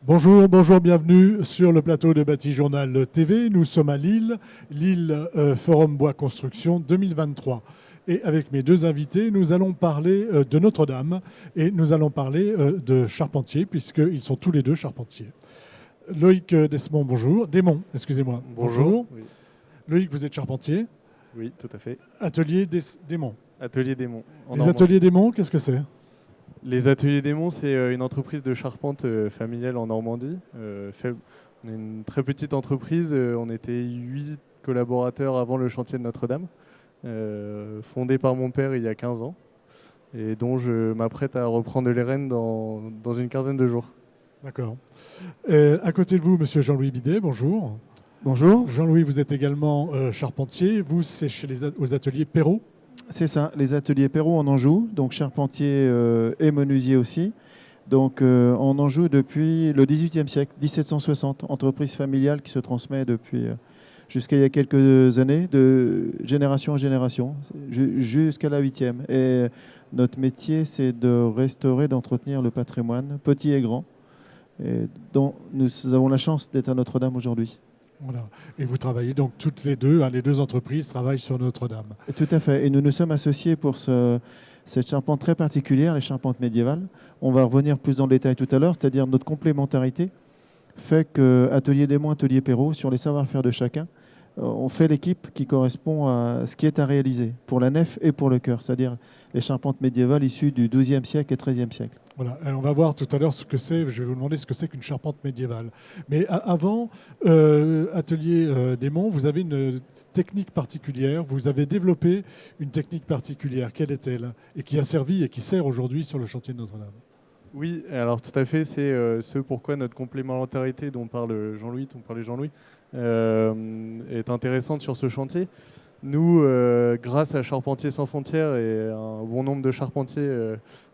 Bonjour, bonjour, bienvenue sur le plateau de Bâti Journal TV. Nous sommes à Lille, Lille Forum Bois Construction 2023. Et avec mes deux invités, nous allons parler de Notre-Dame et nous allons parler de charpentiers, puisqu'ils sont tous les deux charpentiers. Loïc Desmond, bonjour. Démon, excusez-moi. Bonjour. Oui. Loïc, vous êtes charpentier. Oui, tout à fait. Atelier Démon. Atelier Démon. Les ateliers Démon, qu'est-ce que c'est ? Les ateliers Démon, c'est une entreprise de charpente familiale en Normandie. On est une très petite entreprise. On était 8 collaborateurs avant le chantier de Notre-Dame, fondé par mon père il y a 15 ans, et dont je m'apprête à reprendre les rênes dans une quinzaine de jours. D'accord. À côté de vous, monsieur Jean-Louis Bidet, bonjour. Bonjour. Jean-Louis, vous êtes également charpentier. Vous, c'est aux ateliers Perrault. C'est ça, les ateliers Perrault en Anjou, donc charpentier et menuisier aussi. Donc en Anjou depuis le XVIIIe siècle, 1760, entreprise familiale qui se transmet depuis jusqu'à il y a quelques années, de génération en génération, jusqu'à la 8e. Et notre métier, c'est de restaurer, d'entretenir le patrimoine, petit et grand, et dont nous avons la chance d'être à Notre-Dame aujourd'hui. Voilà. Et vous travaillez donc toutes les deux, les deux entreprises travaillent sur Notre-Dame. Tout à fait. Et nous nous sommes associés pour cette charpente très particulière, les charpentes médiévales. On va revenir plus dans le détail tout à l'heure, c'est-à-dire notre complémentarité fait que Atelier Démon, Atelier Perrault, sur les savoir-faire de chacun, on fait l'équipe qui correspond à ce qui est à réaliser pour la nef et pour le chœur, c'est-à-dire les charpentes médiévales issues du XIIe siècle et XIIIe siècle. Voilà, on va voir tout à l'heure ce que c'est. Je vais vous demander ce que c'est qu'une charpente médiévale. Mais avant, Atelier Démon, vous avez une technique particulière. Vous avez développé une technique particulière. Quelle est-elle ? Et qui a servi et qui sert aujourd'hui sur le chantier de Notre-Dame. Oui, alors tout à fait, c'est ce pourquoi notre complémentarité dont parlait Jean-Louis, est intéressante sur ce chantier. Nous, grâce à Charpentiers sans frontières et un bon nombre de charpentiers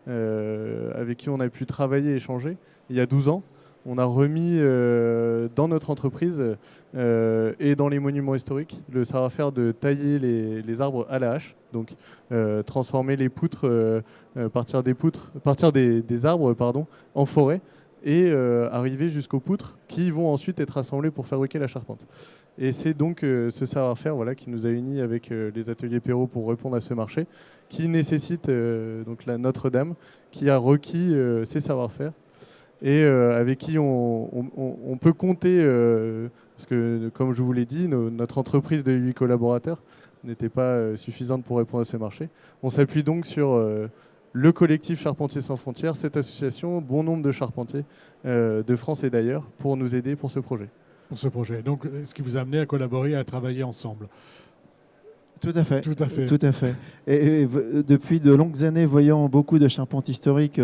avec qui on a pu travailler et échanger, il y a 12 ans, on a remis dans notre entreprise et dans les monuments historiques le savoir-faire de tailler les arbres à la hache, donc transformer les poutres, partir des arbres en forêt et arriver jusqu'aux poutres qui vont ensuite être assemblées pour fabriquer la charpente. Et c'est donc ce savoir-faire qui nous a unis avec les ateliers Perrault pour répondre à ce marché, qui nécessite donc la Notre-Dame, qui a requis ces savoir-faire et avec qui on peut compter, parce que comme je vous l'ai dit, notre entreprise de 8 collaborateurs n'était pas suffisante pour répondre à ce marché. On s'appuie donc sur le collectif Charpentiers sans frontières, cette association, bon nombre de charpentiers de France et d'ailleurs, pour nous aider pour ce projet. Pour ce projet. Donc, ce qui vous a amené à collaborer, à travailler ensemble. Tout à fait. Tout à fait. Tout à fait. Et depuis de longues années, voyant beaucoup de charpentes historiques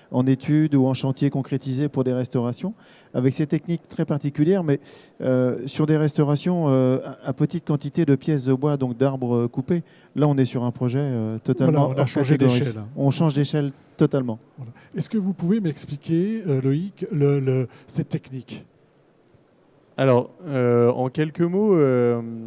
en études ou en chantier concrétisés pour des restaurations, avec ces techniques très particulières, mais sur des restaurations à petite quantité de pièces de bois, donc d'arbres coupés. Là, on est sur un projet totalement on a changé d'échelle. On change d'échelle totalement. Voilà. Est-ce que vous pouvez m'expliquer, Loïc, cette technique ? Alors, en quelques mots,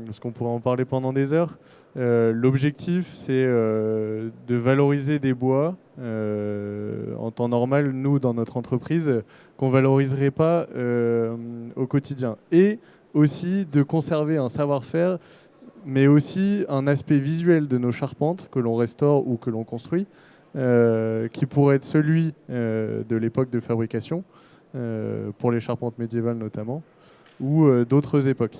parce qu'on pourrait en parler pendant des heures, l'objectif, c'est de valoriser des bois en temps normal, nous, dans notre entreprise, qu'on ne valoriserait pas au quotidien. Et aussi de conserver un savoir-faire, mais aussi un aspect visuel de nos charpentes que l'on restaure ou que l'on construit, qui pourrait être celui de l'époque de fabrication, pour les charpentes médiévales notamment, ou d'autres époques.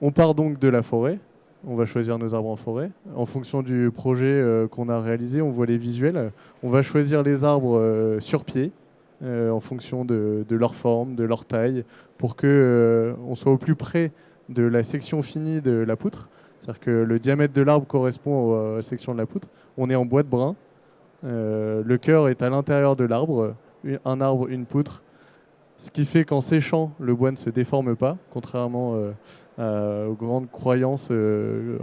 On part donc de la forêt, on va choisir nos arbres en forêt. En fonction du projet qu'on a réalisé, on voit les visuels. On va choisir les arbres sur pied, en fonction de leur forme, de leur taille, pour qu'on soit au plus près de la section finie de la poutre. C'est-à-dire que le diamètre de l'arbre correspond à la section de la poutre. On est en bois de brun. Le cœur est à l'intérieur de l'arbre. Un arbre, une poutre. Ce qui fait qu'en séchant, le bois ne se déforme pas, contrairement aux grandes croyances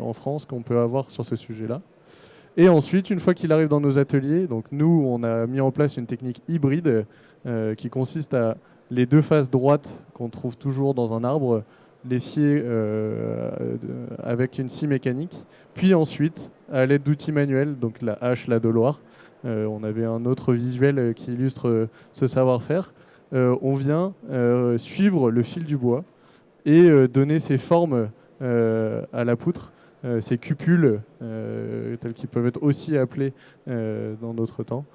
en France qu'on peut avoir sur ce sujet-là. Et ensuite, une fois qu'il arrive dans nos ateliers, donc nous, on a mis en place une technique hybride qui consiste à les deux faces droites qu'on trouve toujours dans un arbre, les scier avec une scie mécanique, puis ensuite, à l'aide d'outils manuels, donc la hache, la doloire, on avait un autre visuel qui illustre ce savoir-faire, on vient suivre le fil du bois et donner ses formes à la poutre, ces cupules, telles qu'ils peuvent être aussi appelées dans d'autres temps,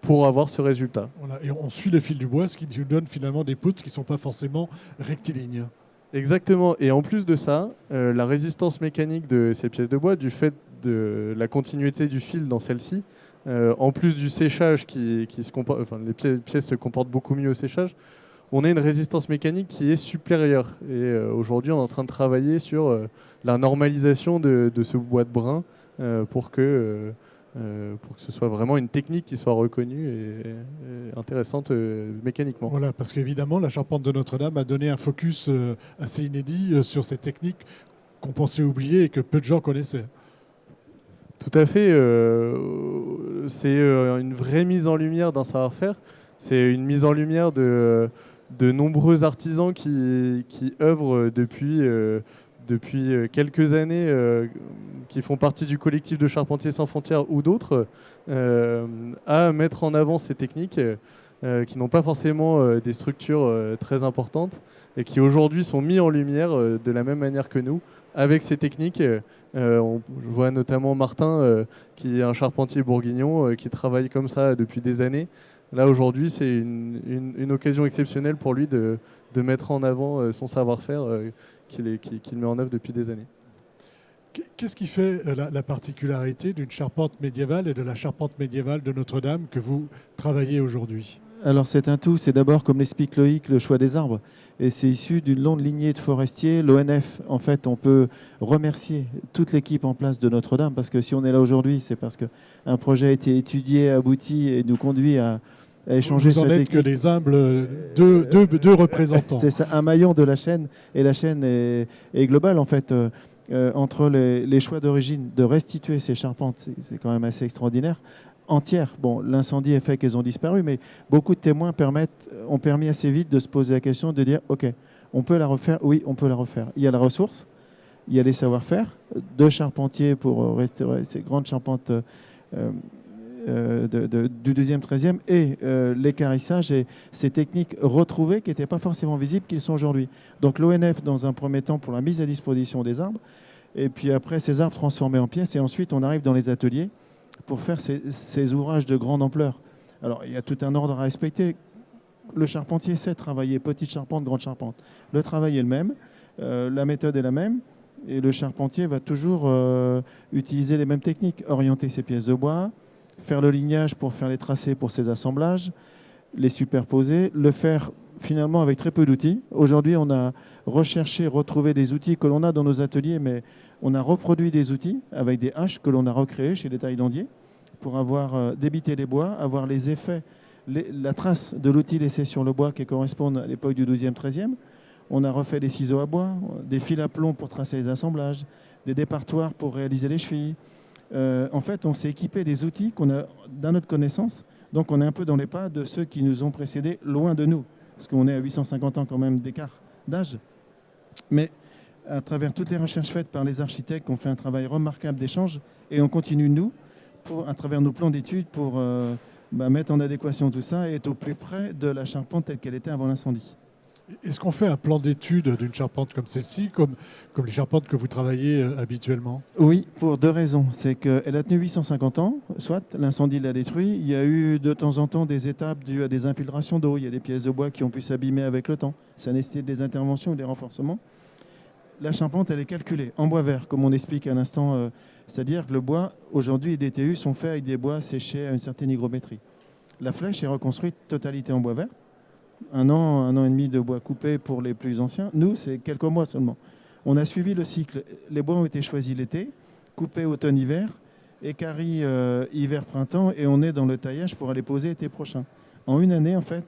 pour avoir ce résultat. Voilà, et on suit le fil du bois, ce qui nous donne finalement des poutres qui ne sont pas forcément rectilignes. Exactement. Et en plus de ça, la résistance mécanique de ces pièces de bois, du fait de la continuité du fil dans celle-ci, en plus du séchage les pièces se comportent beaucoup mieux au séchage, on a une résistance mécanique qui est supérieure. Et aujourd'hui, on est en train de travailler sur la normalisation de ce bois de brin pour que ce soit vraiment une technique qui soit reconnue et intéressante mécaniquement. Voilà, parce qu'évidemment, la charpente de Notre-Dame a donné un focus assez inédit sur ces techniques qu'on pensait oublier et que peu de gens connaissaient. Tout à fait. C'est une vraie mise en lumière d'un savoir-faire. C'est une mise en lumière de nombreux artisans qui œuvrent depuis quelques années, qui font partie du collectif de Charpentiers sans frontières ou d'autres, à mettre en avant ces techniques qui n'ont pas forcément des structures très importantes et qui aujourd'hui sont mis en lumière de la même manière que nous avec ces techniques. Je vois notamment Martin, qui est un charpentier bourguignon, qui travaille comme ça depuis des années. Là, aujourd'hui, c'est une occasion exceptionnelle pour lui de mettre en avant son savoir-faire qu'il met en œuvre depuis des années. Qu'est-ce qui fait la particularité d'une charpente médiévale et de la charpente médiévale de Notre-Dame que vous travaillez aujourd'hui ? Alors c'est un tout, c'est d'abord, comme l'explique Loïc, le choix des arbres. Et c'est issu d'une longue lignée de forestiers. L'ONF, en fait, on peut remercier toute l'équipe en place de Notre-Dame, parce que si on est là aujourd'hui, c'est parce qu'un projet a été étudié, abouti et nous conduit à échanger vous en cette êtes technique. que des humbles deux représentants. C'est ça, un maillon de la chaîne, et la chaîne est globale, en fait. Entre les choix d'origine de restituer ces charpentes, c'est quand même assez extraordinaire, entières. Bon, l'incendie a fait qu'elles ont disparu, mais beaucoup de témoins ont permis assez vite de se poser la question, de dire, OK, on peut la refaire. Oui, on peut la refaire. Il y a la ressource, il y a les savoir-faire, deux charpentiers pour restaurer ces grandes charpentes du 12e, 13e, et l'équarrissage et ces techniques retrouvées qui n'étaient pas forcément visibles qu'ils sont aujourd'hui. Donc l'ONF, dans un premier temps, pour la mise à disposition des arbres, et puis après ces arbres transformés en pièces, et ensuite on arrive dans les ateliers pour faire ces ouvrages de grande ampleur. Alors il y a tout un ordre à respecter. Le charpentier sait travailler petite charpente, grande charpente. Le travail est le même, la méthode est la même, et le charpentier va toujours utiliser les mêmes techniques, orienter ses pièces de bois, faire le lignage pour faire les tracés pour ses assemblages, les superposer, le faire finalement avec très peu d'outils. Aujourd'hui, on a recherché, retrouvé des outils que l'on a dans nos ateliers, mais on a reproduit des outils avec des haches que l'on a recréées chez les taillandiers pour avoir débité les bois, avoir les effets, la trace de l'outil laissé sur le bois qui correspondent à l'époque du 12e, 13e. On a refait des ciseaux à bois, des fils à plomb pour tracer les assemblages, des départoirs pour réaliser les chevilles. En fait, on s'est équipé des outils qu'on a dans notre connaissance. Donc, on est un peu dans les pas de ceux qui nous ont précédés, loin de nous, parce qu'on est à 850 ans quand même d'écart d'âge. Mais à travers toutes les recherches faites par les architectes, on fait un travail remarquable d'échange et on continue, nous, à travers nos plans d'études, pour mettre en adéquation tout ça et être au plus près de la charpente telle qu'elle était avant l'incendie. Est-ce qu'on fait un plan d'étude d'une charpente comme celle-ci, comme les charpentes que vous travaillez habituellement ? Oui, pour deux raisons. C'est qu'elle a tenu 850 ans, soit l'incendie l'a détruit. Il y a eu de temps en temps des étapes dues à des infiltrations d'eau. Il y a des pièces de bois qui ont pu s'abîmer avec le temps. Ça nécessite des interventions ou des renforcements. La charpente, elle est calculée en bois vert, comme on explique à l'instant. C'est-à-dire que le bois, aujourd'hui, les DTU sont faits avec des bois séchés à une certaine hygrométrie. La flèche est reconstruite totalité en bois vert. Un an et demi de bois coupé pour les plus anciens. Nous, c'est quelques mois seulement. On a suivi le cycle. Les bois ont été choisis l'été, coupés automne-hiver, équarris hiver-printemps, et on est dans le taillage pour aller poser l'été prochain. En une année, en fait,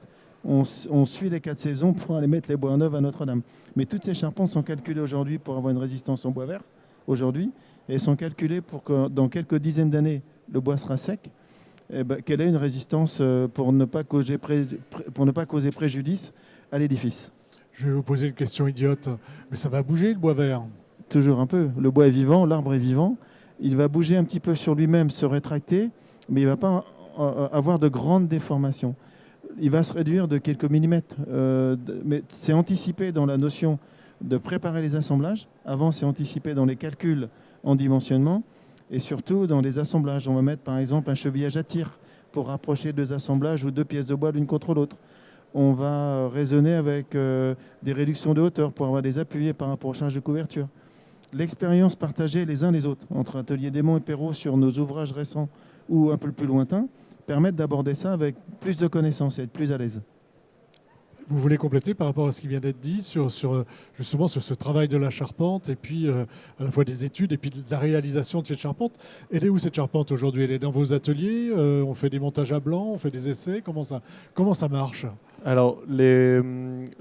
on suit les 4 saisons pour aller mettre les bois neufs à Notre-Dame. Mais toutes ces charpentes sont calculées aujourd'hui pour avoir une résistance en bois vert, aujourd'hui, et sont calculées pour que dans quelques dizaines d'années, le bois sera sec, qu'elle ait une résistance pour ne pas causer préjudice à l'édifice. Je vais vous poser une question idiote, mais ça va bouger le bois vert ? Toujours un peu. Le bois est vivant, l'arbre est vivant. Il va bouger un petit peu sur lui-même, se rétracter, mais il ne va pas avoir de grandes déformations. il va se réduire de quelques millimètres. Mais c'est anticipé dans la notion de préparer les assemblages. Avant, c'est anticipé dans les calculs en dimensionnement. Et surtout, dans les assemblages, on va mettre par exemple un chevillage à tir pour rapprocher deux assemblages ou deux pièces de bois l'une contre l'autre. On va raisonner avec des réductions de hauteur pour avoir des appuis par rapport aux charges de couverture. L'expérience partagée les uns les autres entre Atelier Desmonts et Perrault sur nos ouvrages récents ou un peu plus lointains permettent d'aborder ça avec plus de connaissances et être plus à l'aise. Vous voulez compléter par rapport à ce qui vient d'être dit justement sur ce travail de la charpente et puis à la fois des études et puis de la réalisation de cette charpente. Elle est où cette charpente aujourd'hui? Elle est dans vos ateliers? On fait des montages à blanc? On fait des essais? Comment ça marche? Alors,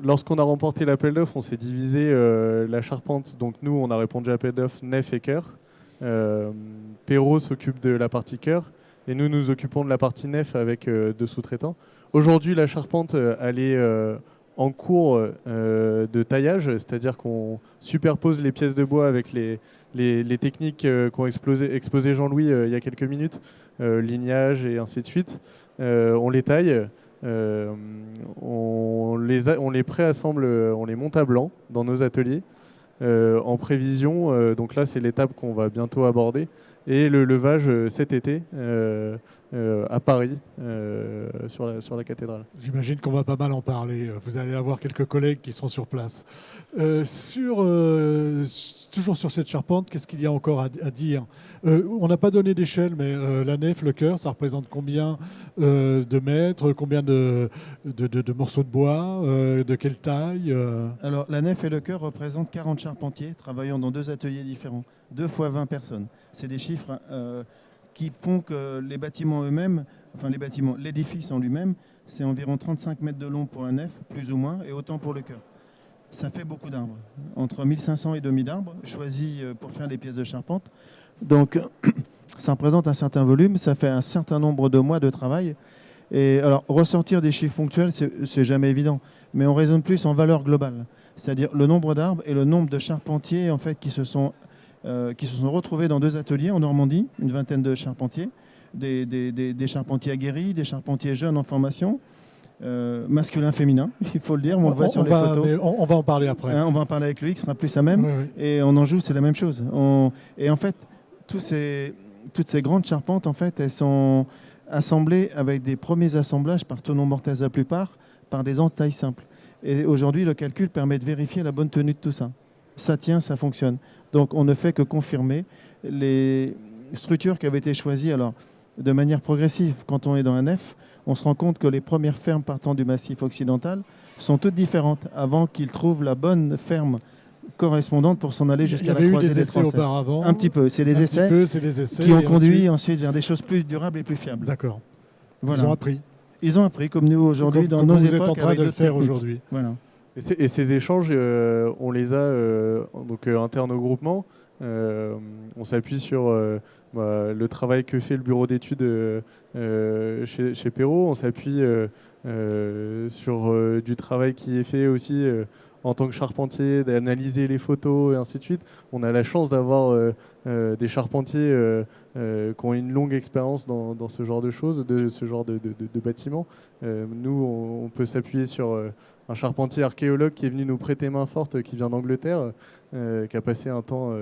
lorsqu'on a remporté l'appel d'offres, on s'est divisé la charpente. Donc nous, on a répondu à l'appel d'offres nef et chœur. Perrault s'occupe de la partie chœur et nous nous occupons de la partie nef avec deux sous-traitants. Aujourd'hui, la charpente, elle est en cours de taillage, c'est-à-dire qu'on superpose les pièces de bois avec les techniques qu'ont exposé Jean-Louis il y a quelques minutes, lignage et ainsi de suite. On les taille, on les préassemble, on les monte à blanc dans nos ateliers en prévision. Donc là, c'est l'étape qu'on va bientôt aborder. Et le levage cet été à Paris, sur la cathédrale. J'imagine qu'on va pas mal en parler. Vous allez avoir quelques collègues qui sont sur place. Toujours sur cette charpente, qu'est-ce qu'il y a encore à dire? On n'a pas donné d'échelle, mais la nef, le chœur, ça représente combien de mètres, combien de morceaux de bois, de quelle taille? Alors, la nef et le chœur représentent 40 charpentiers travaillant dans deux ateliers différents, 2 fois 20 personnes. C'est des chiffres qui font que les bâtiments eux-mêmes, l'édifice en lui-même, c'est environ 35 mètres de long pour la nef, plus ou moins, et autant pour le chœur. Ça fait beaucoup d'arbres, entre 1500 et 2000 arbres choisis pour faire les pièces de charpente. Donc, ça représente un certain volume, ça fait un certain nombre de mois de travail. Et alors, ressortir des chiffres ponctuels, c'est jamais évident, mais on raisonne plus en valeur globale, c'est-à-dire le nombre d'arbres et le nombre de charpentiers en fait, qui se sont retrouvés dans deux ateliers en Normandie, une vingtaine de charpentiers, des charpentiers aguerris, des charpentiers jeunes en formation, masculin, féminin, il faut le dire, on le voit sur les photos. On va en parler après. On va en parler avec Loïc, ce sera plus la même. Oui, oui. Et en Anjou, c'est la même chose. Et en fait, toutes ces grandes charpentes, en fait, elles sont assemblées avec des premiers assemblages par tonneau mortaise la plupart, par des entailles simples. Et aujourd'hui, le calcul permet de vérifier la bonne tenue de tout ça. Ça tient, ça fonctionne. Donc, on ne fait que confirmer les structures qui avaient été choisies. Alors, de manière progressive, quand on est dans un nef, on se rend compte que les premières fermes partant du massif occidental sont toutes différentes avant qu'ils trouvent la bonne ferme correspondante pour s'en aller jusqu'à la croisée des Trois Sèvres. Auparavant. Un petit peu, c'est les essais qui ont conduit ensuite vers des choses plus durables et plus fiables. D'accord. Voilà. Ils ont appris. Ils ont appris, comme nous aujourd'hui, dans nos époques. Vous êtes en train de le faire aujourd'hui. Voilà. Et ces échanges, on les a internes au groupement. On s'appuie sur le travail que fait le bureau d'études chez Perrault. On s'appuie sur du travail qui est fait aussi en tant que charpentier, d'analyser les photos et ainsi de suite. On a la chance d'avoir des charpentiers qui ont une longue expérience dans ce genre de choses, de ce genre de bâtiments. Nous, on peut s'appuyer sur un charpentier archéologue qui est venu nous prêter main forte, qui vient d'Angleterre, qui a passé un temps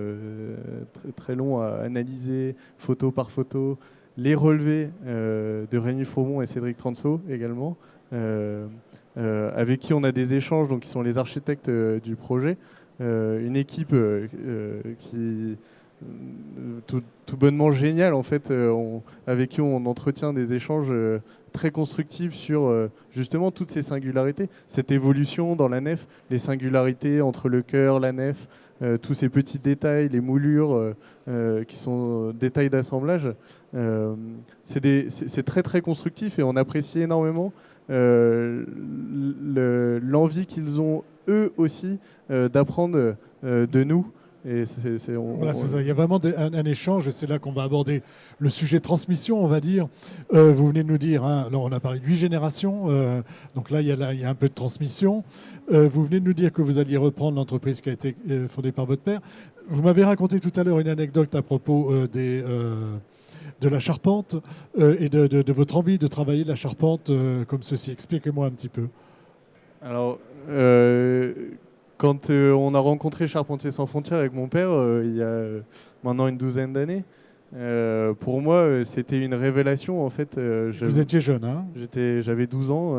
très, très long à analyser photo par photo, les relevés de Rémi Fromont et Cédric Transo également, avec qui on a des échanges, donc qui sont les architectes du projet, une équipe qui tout bonnement géniale en fait, avec qui on entretient des échanges très constructifs sur justement toutes ces singularités, cette évolution dans la nef, les singularités entre le chœur, la nef, tous ces petits détails, les moulures qui sont détails d'assemblage. C'est très très constructif et on apprécie énormément l'envie qu'ils ont eux aussi d'apprendre de nous. Et voilà, c'est ça. Il y a vraiment un échange et c'est là qu'on va aborder le sujet transmission, on va dire. Vous venez de nous dire, alors on a parlé de 8 générations, donc là il y a un peu de transmission. Vous venez de nous dire que vous alliez reprendre l'entreprise qui a été fondée par votre père. Vous m'avez raconté tout à l'heure une anecdote à propos de la charpente et de votre envie de travailler la charpente comme ceci. Expliquez-moi un petit peu. Alors, quand on a rencontré Charpentiers sans frontières avec mon père, il y a maintenant une douzaine d'années, pour moi, c'était une révélation. En fait, Vous étiez jeune, hein? j'avais 12 ans.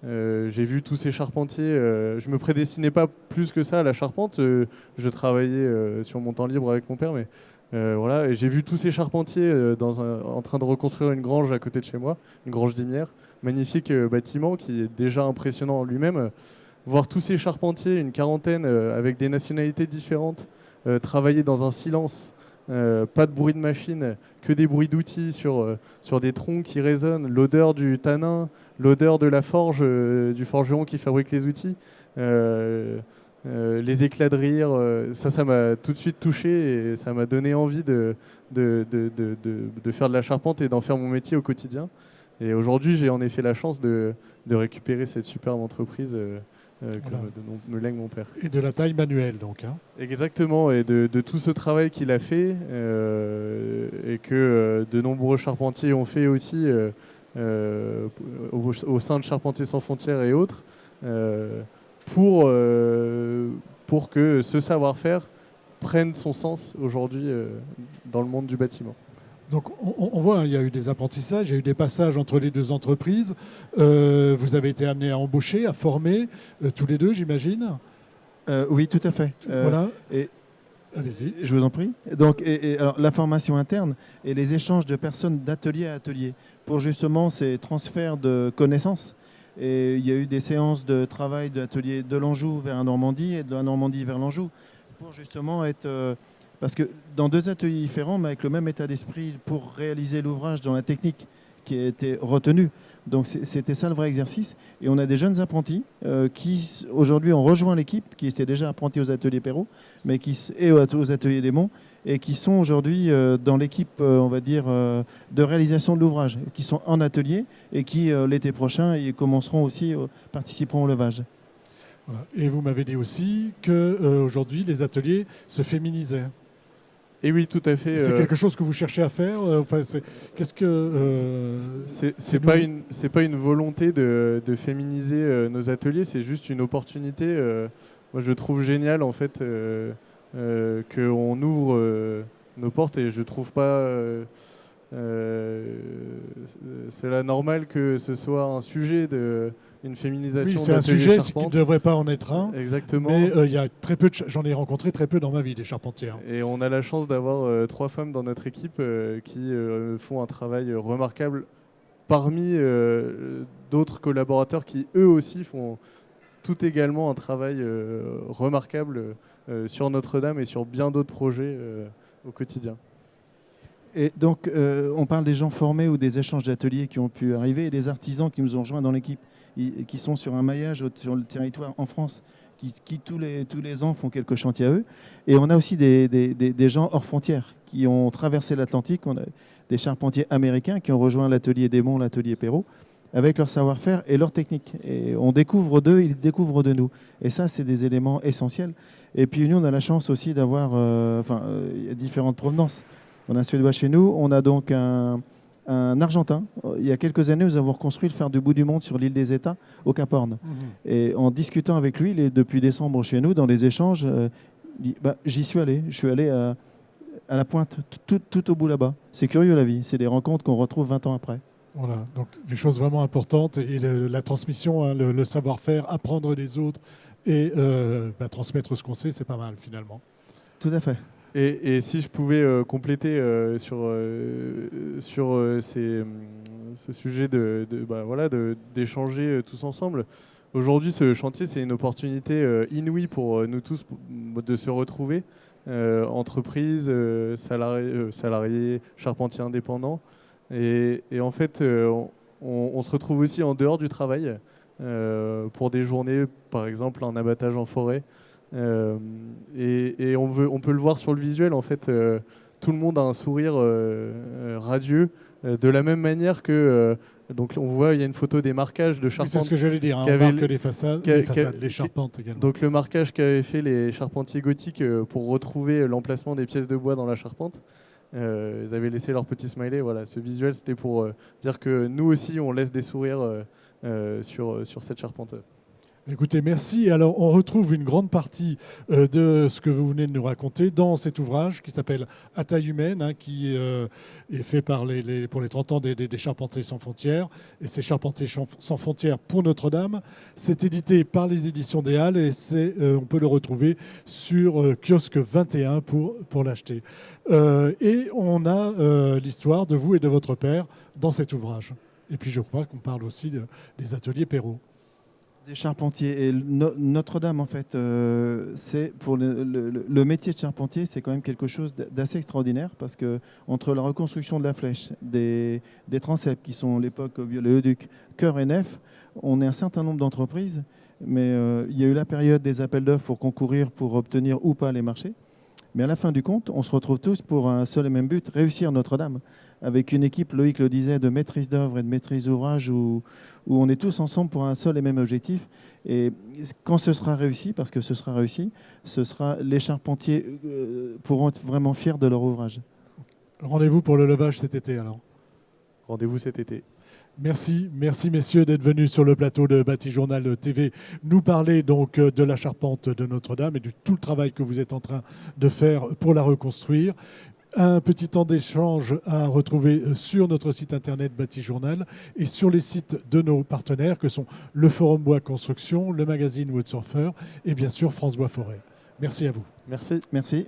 J'ai vu tous ces charpentiers. Je me prédestinais pas plus que ça à la charpente. Je travaillais sur mon temps libre avec mon père, mais voilà. Et j'ai vu tous ces charpentiers en train de reconstruire une grange à côté de chez moi, une grange d'Imière. Magnifique bâtiment qui est déjà impressionnant en lui-même. Voir tous ces charpentiers, une quarantaine, avec des nationalités différentes, travailler dans un silence, pas de bruit de machine, que des bruits d'outils sur des troncs qui résonnent, l'odeur du tanin, l'odeur de la forge, du forgeron qui fabrique les outils, les éclats de rire, ça m'a tout de suite touché et ça m'a donné envie de faire de la charpente et d'en faire mon métier au quotidien. Et aujourd'hui, j'ai en effet la chance de récupérer cette superbe entreprise que me lègue mon père. Et de la taille manuelle, donc. Hein. Exactement, et de tout ce travail qu'il a fait et que de nombreux charpentiers ont fait aussi au sein de Charpentiers sans frontières et autres, pour que ce savoir-faire prenne son sens aujourd'hui dans le monde du bâtiment. Donc on voit, il y a eu des apprentissages, il y a eu des passages entre les deux entreprises. Vous avez été amenés à embaucher, à former, tous les deux, j'imagine. Oui, tout à fait. Voilà. Et allez-y. je vous en prie. Donc, alors, la formation interne et les échanges de personnes d'atelier à atelier pour justement ces transferts de connaissances. Et il y a eu des séances de travail d'atelier de l'Anjou vers la Normandie et de la Normandie vers l'Anjou pour justement être... parce que dans deux ateliers différents, mais avec le même état d'esprit pour réaliser l'ouvrage dans la technique qui a été retenue. Donc c'était ça le vrai exercice. Et on a des jeunes apprentis qui aujourd'hui ont rejoint l'équipe, qui étaient déjà apprentis aux ateliers Perrault, mais aux ateliers des Monts, et qui sont aujourd'hui dans l'équipe, on va dire, de réalisation de l'ouvrage, qui sont en atelier et qui l'été prochain ils commenceront aussi, participeront au levage. Voilà. Et vous m'avez dit aussi qu'aujourd'hui les ateliers se féminisaient. Et oui, tout à fait. C'est quelque chose que vous cherchez à faire. Qu'est-ce que c'est pas une volonté de féminiser nos ateliers, c'est juste une opportunité. Moi, je trouve génial en fait qu'on ouvre nos portes et je trouve pas cela normal que ce soit un sujet une féminisation. Oui, c'est un sujet qui ne devrait pas en être un. Exactement. Mais il y a très peu j'en ai rencontré très peu dans ma vie, des charpentiers. Et on a la chance d'avoir 3 femmes dans notre équipe qui font un travail remarquable parmi d'autres collaborateurs qui eux aussi font tout également un travail remarquable sur Notre-Dame et sur bien d'autres projets au quotidien. Et donc, on parle des gens formés ou des échanges d'ateliers qui ont pu arriver et des artisans qui nous ont rejoints dans l'équipe, qui sont sur un maillage sur le territoire en France, qui tous les ans font quelques chantiers à eux. Et on a aussi des gens hors frontières qui ont traversé l'Atlantique. On a des charpentiers américains qui ont rejoint l'atelier des Monts, l'atelier Perrault, avec leur savoir-faire et leur technique. Et on découvre d'eux, ils découvrent de nous. Et ça, c'est des éléments essentiels. Et puis nous, on a la chance aussi d'avoir différentes provenances. On a un Suédois chez nous, on a donc un Argentin. Il y a quelques années, nous avons reconstruit le fer du bout du monde sur l'île des États, au Cap Horn. Et en discutant avec lui, il est depuis décembre chez nous, dans les échanges, j'y suis allé. Je suis allé à la pointe, tout au bout là-bas. C'est curieux la vie, c'est des rencontres qu'on retrouve 20 ans après. Voilà, donc des choses vraiment importantes et la transmission, hein, le savoir-faire, apprendre des autres et transmettre ce qu'on sait, c'est pas mal finalement. Tout à fait. Et si je pouvais compléter sur ce sujet d'échanger tous ensemble. Aujourd'hui, ce chantier, c'est une opportunité inouïe pour nous tous de se retrouver, entreprises, salariés, charpentiers indépendants. Et en fait, on se retrouve aussi en dehors du travail pour des journées, par exemple, en abattage en forêt. Et on peut le voir sur le visuel, en fait, tout le monde a un sourire radieux, de la même manière que, donc on voit, il y a une photo des marquages de charpente. Oui, c'est ce que j'allais dire, on marque les façades, les charpentes également. Donc le marquage qu'avaient fait les charpentiers gothiques pour retrouver l'emplacement des pièces de bois dans la charpente. Ils avaient laissé leur petit smiley. Voilà, ce visuel, c'était pour dire que nous aussi, on laisse des sourires sur cette charpente. Écoutez, merci. Alors, on retrouve une grande partie de ce que vous venez de nous raconter dans cet ouvrage qui s'appelle À taille humaine, hein, qui est fait par pour les 30 ans des Charpentiers sans frontières. Et c'est Charpentiers sans frontières pour Notre-Dame. C'est édité par les éditions des Halles et on peut le retrouver sur Kiosque 21 pour l'acheter. Et on a l'histoire de vous et de votre père dans cet ouvrage. Et puis, je crois qu'on parle aussi des ateliers Perrault. Des charpentiers. Et Notre-Dame, en fait, c'est pour le métier de charpentier, c'est quand même quelque chose d'assez extraordinaire parce que entre la reconstruction de la flèche, des transepts qui sont l'époque Viollet-le-Duc, chœur et nef, on est un certain nombre d'entreprises, mais il y a eu la période des appels d'offres pour concourir, pour obtenir ou pas les marchés. Mais à la fin du compte, on se retrouve tous pour un seul et même but, réussir Notre-Dame, avec une équipe, Loïc le disait, de maîtrise d'œuvre et de maîtrise d'ouvrage où on est tous ensemble pour un seul et même objectif. Et quand ce sera réussi, parce que ce sera réussi, les charpentiers pourront être vraiment fiers de leur ouvrage. Rendez-vous pour le levage cet été alors. Rendez-vous cet été. Merci messieurs d'être venus sur le plateau de Bâti-Journal TV nous parler donc de la charpente de Notre-Dame et de tout le travail que vous êtes en train de faire pour la reconstruire. Un petit temps d'échange à retrouver sur notre site internet Bâti-Journal et sur les sites de nos partenaires que sont le Forum Bois Construction, le magazine Woodsurfer et bien sûr France Bois Forêt. Merci à vous. Merci. Merci.